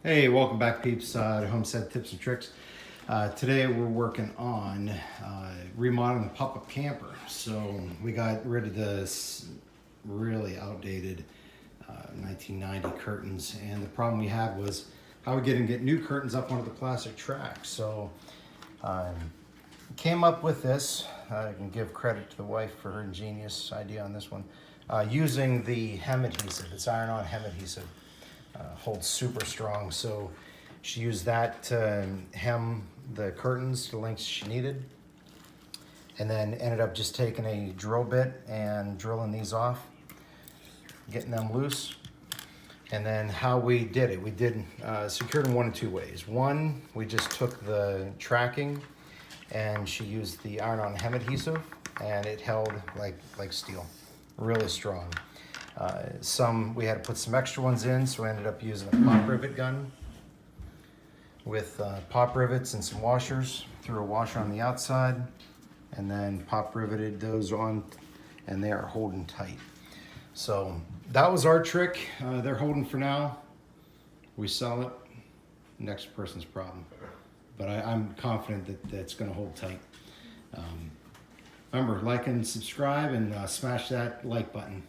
Hey, welcome back, peeps, to Homestead Tips and Tricks. Today we're working on remodeling the pop-up camper. So we got rid of this really outdated 1990 curtains, and the problem we had was how we get new curtains up onto the plastic track. So came up with this. I can give credit to the wife for her ingenious idea on this one. Using the hem adhesive, it's iron-on hem adhesive. Holds super strong, so she used that to hem the curtains to the lengths she needed, and then ended up just taking a drill bit and drilling these off, getting them loose. And then how we did it, we did secured in one of two ways. One, we just took the tracking and she used the iron-on hem adhesive, and it held like steel, really strong. We had to put some extra ones in, so we ended up using a pop rivet gun with pop rivets and some washers. Threw a washer on the outside and then pop riveted those on, and they are holding tight. So that was our trick. They're holding for now. We sell it, next person's problem. But I'm confident that that's going to hold tight. Remember, like and subscribe, and smash that like button.